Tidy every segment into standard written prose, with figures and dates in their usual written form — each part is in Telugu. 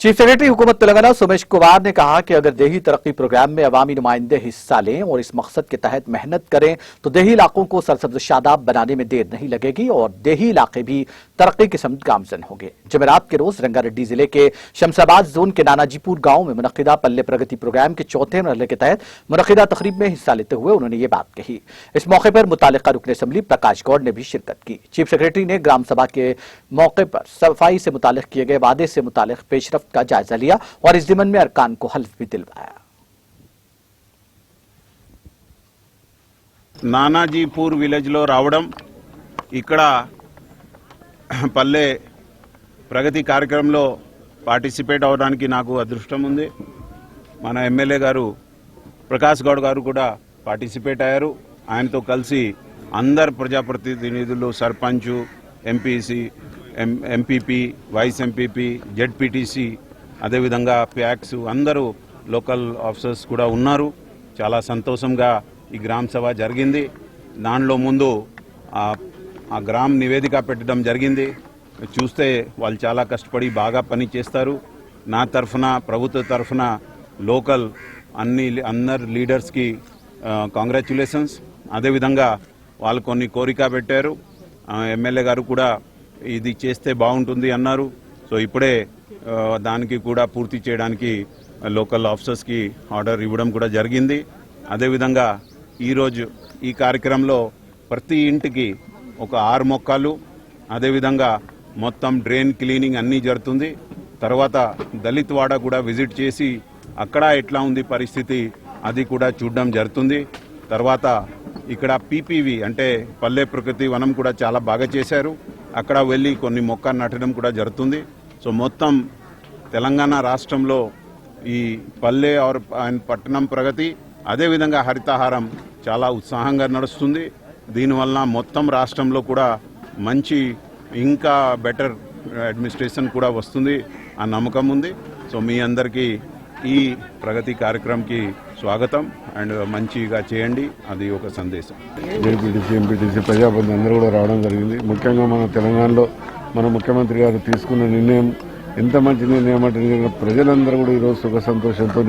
चीफ सेक्रेटरी हुकूमत तेलंगाना सोमेश कुमार ने कहा कि अगर देही तरक्की प्रोग्राम में अवामी नुमाइंदे हिस्सा लें और इस मकसद के तहत मेहनत करें तो देही इलाकों को सरसब्ज शादाब बनाने में देर नहीं लगेगी और देही इलाके भी तरक्की की समत गामजन होंगे। जमेरात के रोज रंगारेड्डी जिले के शमशाबाद जोन के नानाजीपुर गांव में मुनक्किदा पल्ले प्रगति प्रोग्राम के चौथे मरहले के तहत मुनक्किदा तकरीब में हिस्सा लेते हुए उन्होंने ये बात कही। इस मौके पर मुतालिका रुकन असम्बली प्रकाश गौड़ ने भी शिरकत की। चीफ सेक्रेटरी ने ग्राम सभा के मौके पर सफाई से मुतालिक किए गए वादे से मुतालिक पेशरफ्त का जायजा लिया और इस जिमन में अरकान को हल्फ भी दिलवाया। నానాజీపూర్ విలేజ్లో రావడం ఇక్కడ పల్లె ప్రగతి కార్యక్రమంలో పార్టిసిపేట్ అవడానికి నాకు అదృష్టం ఉంది। మన ఎమ్మెల్యే గారు ప్రకాష్ గౌడ్ గారు కూడా పార్టిసిపేట్ అయ్యారు। ఆయనతో కలిసి అందరు ప్రజాప్రతినిధులు sarpanch MPC MPP vice MPP ZPTC అదే విధంగా ప్యాక్స్ అందరూ లోకల్ ఆఫీసర్స్ కూడా ఉన్నారు। చాలా సంతోషంగా ఈ గ్రామ సభ జరిగింది। దానిలో ముందు ఆ గ్రామ నివేదిక పెట్టడం జరిగింది। చూస్తే వాళ్ళు చాలా కష్టపడి బాగా పని చేస్తారు। నా తరఫున ప్రభుత్వ తరఫున లోకల్ అందరు లీడర్స్కి కాంగ్రాచ్యులేషన్స్। అదేవిధంగా వాళ్ళు కొన్ని కోరిక పెట్టారు। ఎమ్మెల్యే గారు కూడా ఇది చేస్తే బాగుంటుంది అన్నారు। సో ఇప్పుడే దానికి కూడా పూర్తి చేయడానికి లోకల్ ఆఫీసర్స్కి ఆర్డర్ ఇవ్వడం కూడా జరిగింది। అదేవిధంగా ఈరోజు ఈ కార్యక్రమంలో ప్రతి ఇంటికి ఒక 6 మొక్కలు అదేవిధంగా మొత్తం డ్రైన్ క్లీనింగ్ అన్నీ జరుగుతుంది। తర్వాత దళిత్ వాడ కూడా విజిట్ చేసి అక్కడ ఎట్లా ఉంది పరిస్థితి అది కూడా చూడడం జరుగుతుంది। తర్వాత ఇక్కడ పీపీవి అంటే పల్లె ప్రకృతి వనం కూడా చాలా బాగా చేశారు। అక్కడ వెళ్ళి కొన్ని మొక్కలు నాటడం కూడా జరుగుతుంది। సో మొత్తం తెలంగాణ రాష్ట్రంలో ఈ పల్లె और పట్టణం ప్రగతి అదేవిధంగా హరితహారం చాలా ఉత్సాహంగా నడుస్తుంది। దీనివల్ల మొత్తం రాష్ట్రంలో కూడా మంచి ఇంకా బెటర్ అడ్మినిస్ట్రేషన్ కూడా వస్తుంది ఆ నమ్మకం ఉంది। సో మీ అందరికీ ఈ ప్రగతి కార్యక్రమంకి స్వాగతం అండ్ మంచిగా చేయండి, అది ఒక సందేశం। జెడ్పీటీసీ ఎంపీటీసీ ప్రజాప్రతినిధులు అందరూ కూడా రావడం జరిగింది। ముఖ్యంగా మన తెలంగాణలో మన ముఖ్యమంత్రి గారు తీసుకున్న నిర్ణయం ఎంత మంచి నిర్ణయం అంటే ప్రజలందరూ కూడా ఈరోజు సుఖ సంతోషంతో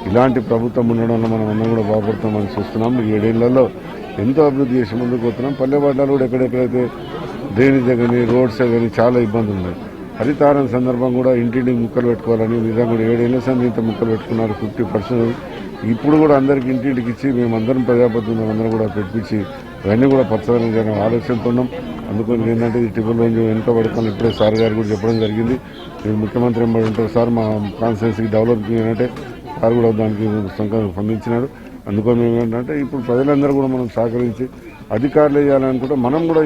ఇలాంటి ప్రభుత్వం ఉండడం వల్ల మనం అందరం కూడా బాగుపడతామని చూస్తున్నాం। 7 ఏళ్లలో ఎంతో అభివృద్ధి చేసి ముందుకు పోతున్నాం। పల్లెవాడలో కూడా ఎక్కడెక్కడైతే డ్రైనేజ్ కానీ రోడ్స్ కానీ చాలా ఇబ్బందులు ఉన్నాయి। హరితహారం సందర్భం కూడా ఇంటింటికి ముక్కలు పెట్టుకోవాలని నిజంగా కూడా 7 ఏళ్ల సంది ఇంత ముక్కలు పెట్టుకున్నారు 50%। ఇప్పుడు కూడా అందరికి ఇంటింటికి ఇచ్చి మేమందరం ప్రజాప్రతినిధులు అందరం కూడా పెట్టించి ఇవన్నీ కూడా పచ్చదనం చేయాలని ఆలోచనతో ఉన్నాం। అందుకని ఏంటంటే ఈ టిబుల్ నుంచి వెనుక పడుకొని ఇప్పుడే సార్ గారు కూడా చెప్పడం జరిగింది। మీరు ముఖ్యమంత్రి ఎంబడి ఉంటారు సార్, మా కాన్స్టిట్యున్సీకి డెవలప్ అంటే సార్ కూడా దానికి స్పందించినారు। అందుకని మేము ఏంటంటే ఇప్పుడు ప్రజలందరూ కూడా మనం సహకరించి అధికారులు వేయాలనుకుంటే మనం కూడా